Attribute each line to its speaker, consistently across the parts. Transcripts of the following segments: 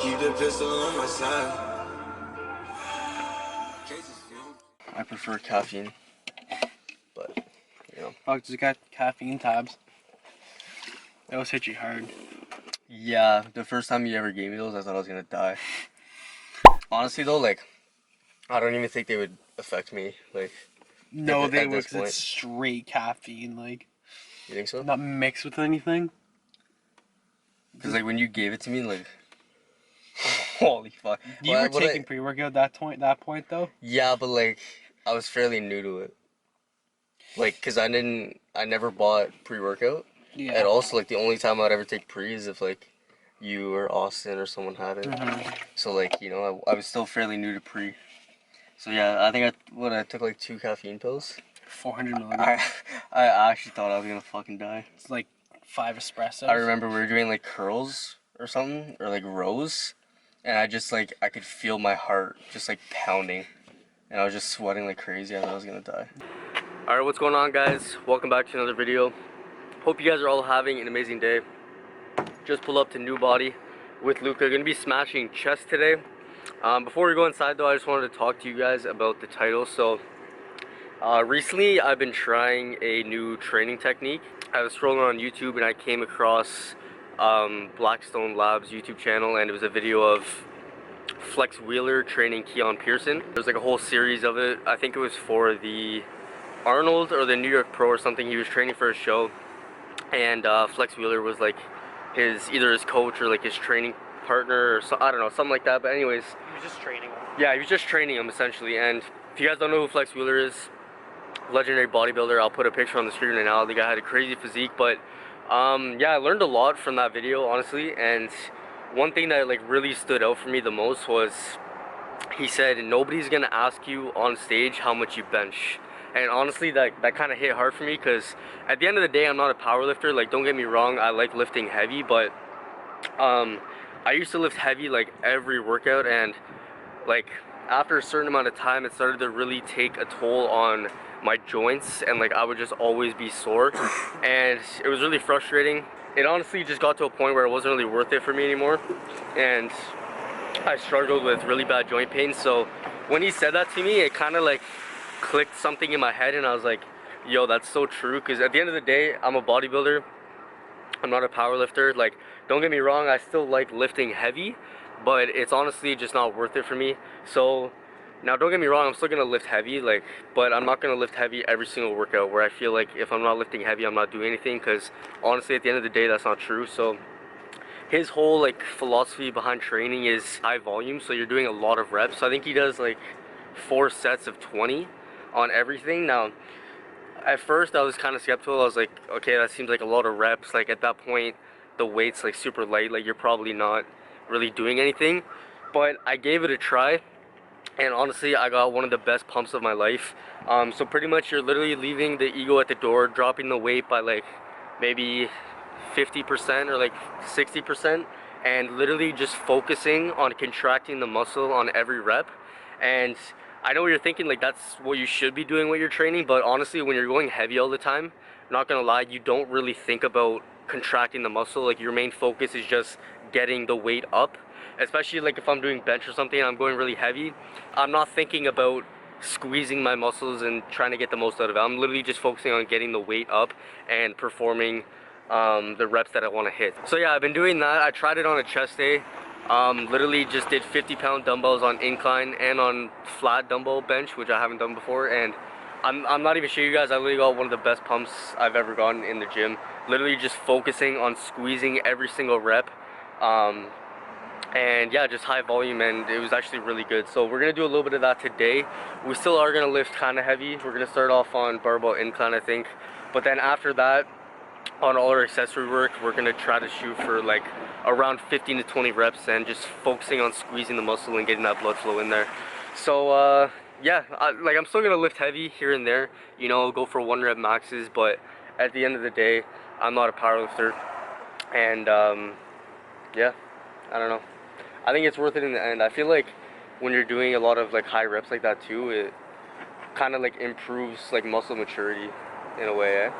Speaker 1: Keep the pistol on my side.
Speaker 2: I prefer caffeine, but you know.
Speaker 3: Fuck, just got caffeine tabs. Those hit you hard.
Speaker 2: Yeah, the first time you ever gave me those, I thought I was gonna die. Honestly though, like, I don't even think they would affect me, like.
Speaker 3: No, they
Speaker 2: at
Speaker 3: would,
Speaker 2: this
Speaker 3: because
Speaker 2: point.
Speaker 3: it's straight caffeine, like.
Speaker 2: You think so?
Speaker 3: Not mixed with anything.
Speaker 2: Because like when you gave it to me, like, holy fuck.
Speaker 3: You were taking pre-workout that point though?
Speaker 2: Yeah, but like, I was fairly new to it. Like, cause I never bought pre-workout.
Speaker 3: Yeah.
Speaker 2: And also, like, the only time I'd ever take pre is if like you or Austin or someone had it. So like, you know, I was still fairly new to pre. So yeah, I think I took like 2 caffeine pills.
Speaker 3: 400 milligrams.
Speaker 2: I actually thought I was gonna fucking die.
Speaker 3: It's like 5 espressos.
Speaker 2: I remember we were doing like curls or something, or like rows, and I just like, I could feel my heart just like pounding, and I was just sweating like crazy. I thought I was gonna die. Alright, what's going on, guys? Welcome back to another video. Hope you guys are all having an amazing day. Just pulled up to New Body with Luca. Gonna be smashing chest today. Before we go inside though, I just wanted to talk to you guys about the title. So recently I've been trying a new training technique. I was scrolling on YouTube and I came across Blackstone Labs YouTube channel, and it was a video of Flex Wheeler training Keon Pearson. There's like a whole series of it. I think it was for the Arnold or the New York Pro or something. He was training for a show, and Flex Wheeler was like either his coach or like his training partner, or I don't know, something like that. But anyways,
Speaker 3: He was just training him.
Speaker 2: yeah, he was just training him essentially. And if you guys don't know who Flex Wheeler is, legendary bodybuilder. I'll put a picture on the screen right now. The guy had a crazy physique, but yeah, I learned a lot from that video, honestly. And one thing that like really stood out for me the most was he said nobody's gonna ask you on stage how much you bench. And honestly, that kind of hit hard for me, because at the end of the day, I'm not a power lifter. Like, don't get me wrong, I like lifting heavy, but I used to lift heavy like every workout, and like after a certain amount of time, it started to really take a toll on my joints, and like I would just always be sore, and it was really frustrating. It honestly just got to a point where it wasn't really worth it for me anymore, and I struggled with really bad joint pain. So when he said that to me, it kind of like clicked something in my head, and I was like, yo, that's so true. Because at the end of the day, I'm a bodybuilder, I'm not a power lifter. Like, don't get me wrong, I still like lifting heavy, but it's honestly just not worth it for me. So now, don't get me wrong, I'm still gonna lift heavy, like, but I'm not gonna lift heavy every single workout, where I feel like if I'm not lifting heavy, I'm not doing anything, because honestly, at the end of the day, that's not true. So his whole like philosophy behind training is high volume, so you're doing a lot of reps. So I think he does like 4 sets of 20 on everything. Now, at first I was kind of skeptical. I was like, okay, that seems like a lot of reps. Like, at that point, the weight's like super light, like you're probably not really doing anything. But I gave it a try, and honestly, I got one of the best pumps of my life. So pretty much you're literally leaving the ego at the door, dropping the weight by like maybe 50% or like 60%, and literally just focusing on contracting the muscle on every rep. And I know what you're thinking, like that's what you should be doing when you're training, but honestly, when you're going heavy all the time, not gonna lie, you don't really think about contracting the muscle. Like, your main focus is just getting the weight up. Especially like if I'm doing bench or something, I'm going really heavy, I'm not thinking about squeezing my muscles and trying to get the most out of it. I'm literally just focusing on getting the weight up and performing the reps that I want to hit. So yeah, I've been doing that. I tried it on a chest day. Literally just did 50-pound dumbbells on incline and on flat dumbbell bench, which I haven't done before, and I'm not even showing you guys, I literally got one of the best pumps I've ever gotten in the gym. Literally just focusing on squeezing every single rep, and yeah, just high volume, and it was actually really good. So we're gonna do a little bit of that today. We still are gonna lift kind of heavy. We're gonna start off on barbell incline, I think, but then after that, on all our accessory work, we're gonna try to shoot for like around 15 to 20 reps, and just focusing on squeezing the muscle and getting that blood flow in there. So yeah, I'm still gonna lift heavy here and there, you know, go for 1 rep maxes, but at the end of the day, I'm not a power lifter, and yeah, I don't know, I think it's worth it in the end. I feel like when you're doing a lot of like high reps like that too, it kind of like improves like muscle maturity in a way, eh?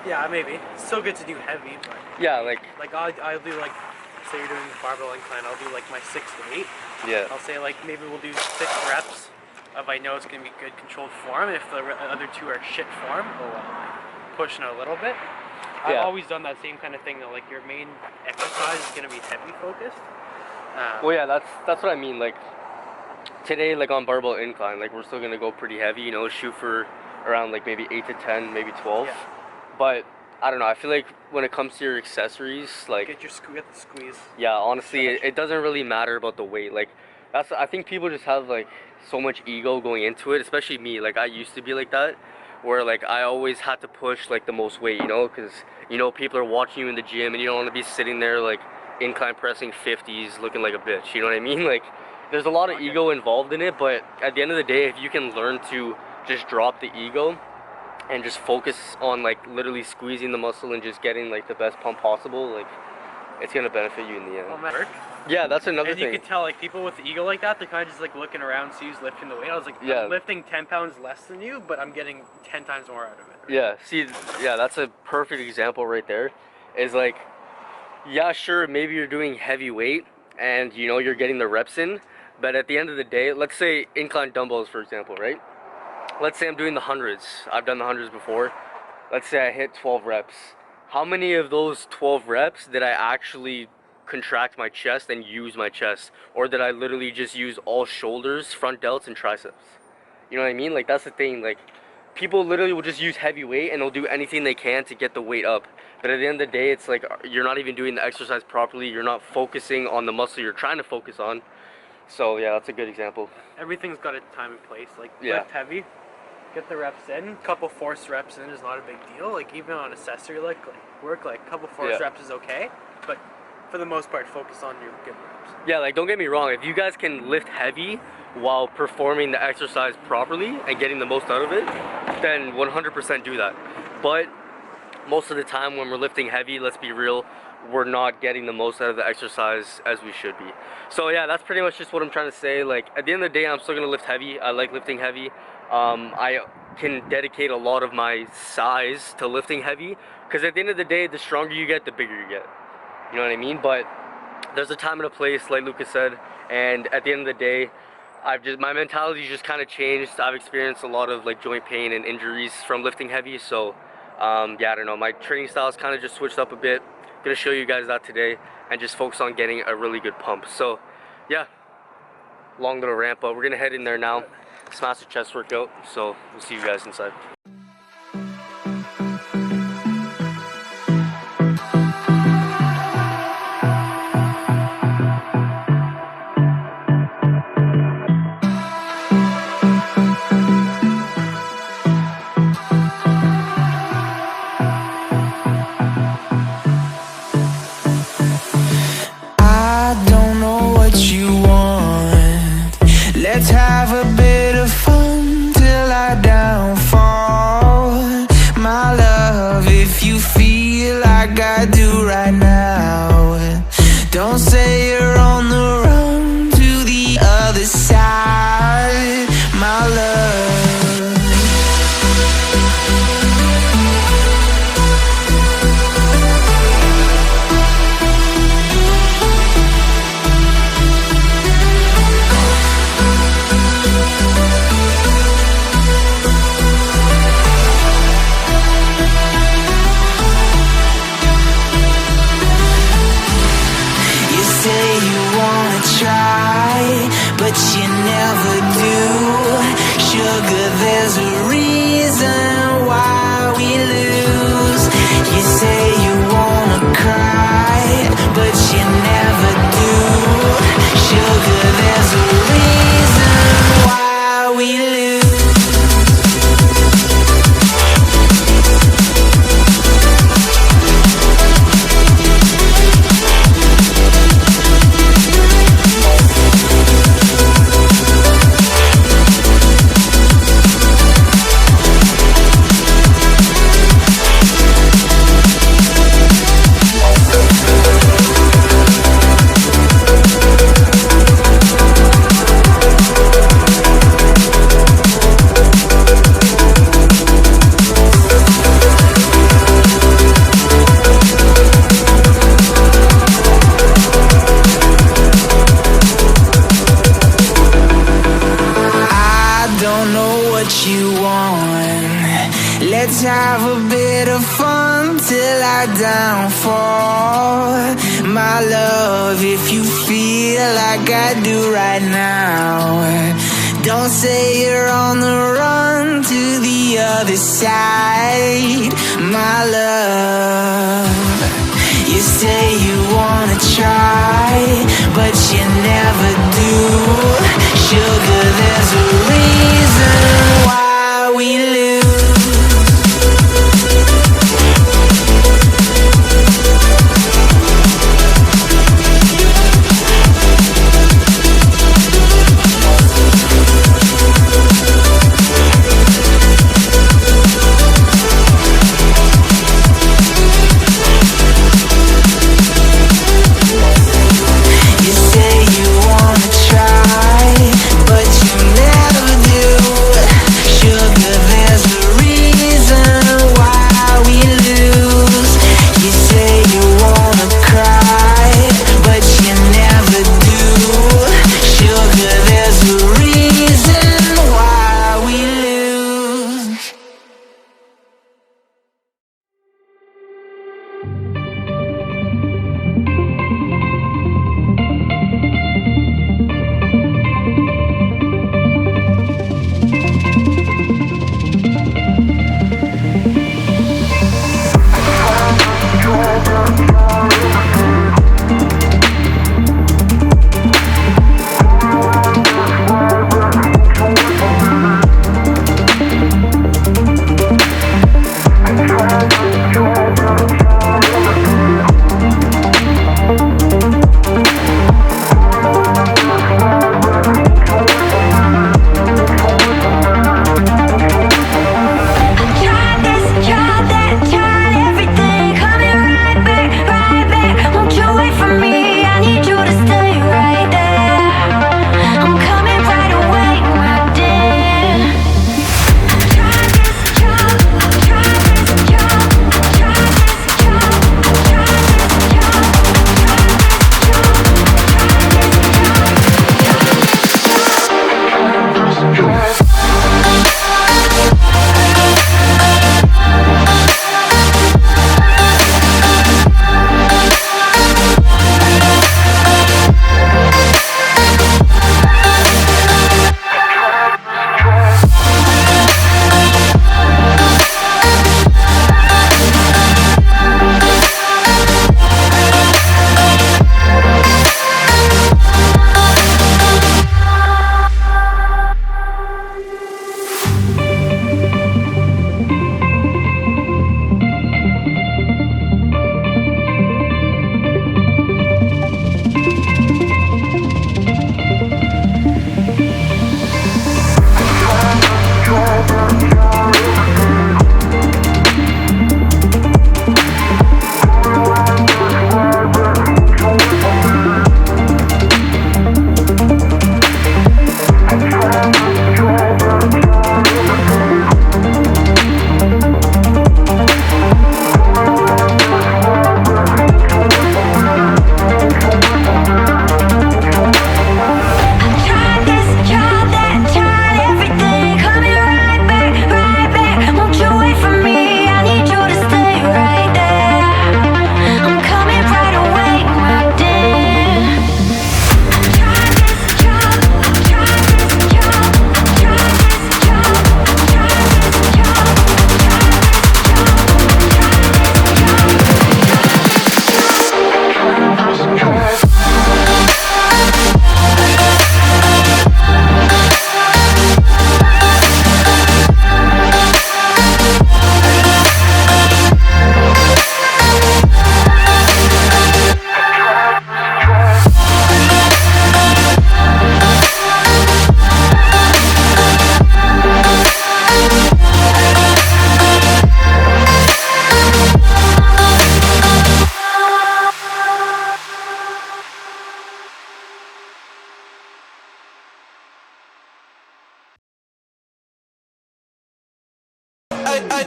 Speaker 3: Yeah, maybe. It's still good to do heavy, but
Speaker 2: yeah, like
Speaker 3: I'll do like
Speaker 4: say you're doing barbell incline, I'll do like my 6 to 8.
Speaker 2: Yeah.
Speaker 4: I'll say like maybe we'll do 6 reps of I know it's gonna be good controlled form. If the other 2 are shit form, pushing a little bit. I've always done that same kind of thing though. Like your main exercise is gonna be heavy focused.
Speaker 2: Well, yeah, that's what I mean. Like today, like on barbell incline, like we're still gonna go pretty heavy. You know, shoot for around like maybe 8 to 10, maybe 12.
Speaker 4: Yeah.
Speaker 2: But I don't know. I feel like when it comes to your accessories, like
Speaker 4: get the squeeze.
Speaker 2: Yeah, honestly, it doesn't really matter about the weight. Like I think people just have like so much ego going into it, especially me. Like I used to be like that, where like I always had to push like the most weight, you know, because you know people are watching you in the gym and you don't want to be sitting there like incline pressing 50s looking like a bitch, you know what I mean? Like there's a lot of ego involved in it, but at the end of the day, if you can learn to just drop the ego and just focus on like literally squeezing the muscle and just getting like the best pump possible, like it's gonna benefit you in the end. Yeah, that's another thing.
Speaker 4: And you can tell like people with the ego like that, they're kind of just like looking around, see who's lifting the weight. I was like, I'm lifting 10 pounds less than you, but I'm getting 10 times more out of it. Right?
Speaker 2: Yeah, see, yeah, that's a perfect example right there. Is like, yeah, sure, maybe you're doing heavy weight and you know you're getting the reps in, but at the end of the day, let's say incline dumbbells, for example, right? Let's say I'm doing the hundreds. I've done the hundreds before. Let's say I hit 12 reps. How many of those 12 reps did I actually contract my chest and use my chest? Or did I literally just use all shoulders, front delts, and triceps? You know what I mean? Like that's the thing. Like people literally will just use heavy weight and they'll do anything they can to get the weight up. But at the end of the day, it's like you're not even doing the exercise properly. You're not focusing on the muscle you're trying to focus on. So yeah, that's a good example.
Speaker 4: Everything's got a time and place. Like lift heavy, get the reps in. Couple forced reps in is not a big deal. Like even on accessory like work, like couple forced reps is okay. But for the most part, focus on your good reps.
Speaker 2: Yeah, like don't get me wrong. If you guys can lift heavy while performing the exercise properly and getting the most out of it, then 100% do that. But most of the time when we're lifting heavy, let's be real, we're not getting the most out of the exercise as we should be. So yeah, that's pretty much just what I'm trying to say. Like at the end of the day, I'm still gonna lift heavy. I like lifting heavy. I can dedicate a lot of my size to lifting heavy, because at the end of the day, the stronger you get, the bigger you get. You know what I mean? But there's a time and a place, like Lucas said, and at the end of the day, my mentality just kind of changed. I've experienced a lot of like joint pain and injuries from lifting heavy, so yeah, I don't know, my training style's kind of just switched up a bit. Gonna show you guys that today and just focus on getting a really good pump. So yeah, long little ramp, but we're gonna head in there now, smash the chest workout. So we'll see you guys inside.
Speaker 5: Let's have a bit of fun till I downfall. My love, if you feel like I do right now, don't say you're on the run to the other side, my love. But you never do. Sugar, there's a reason why we lose. You say you wanna cry, but you never do. Sugar, there's a reason why we lose. love if you feel like I do right now. Don't say you're on the run to the other side, my love. You say you wanna try, but you never do. Sugar, there's a reason why we lose.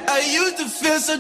Speaker 1: I used to feel so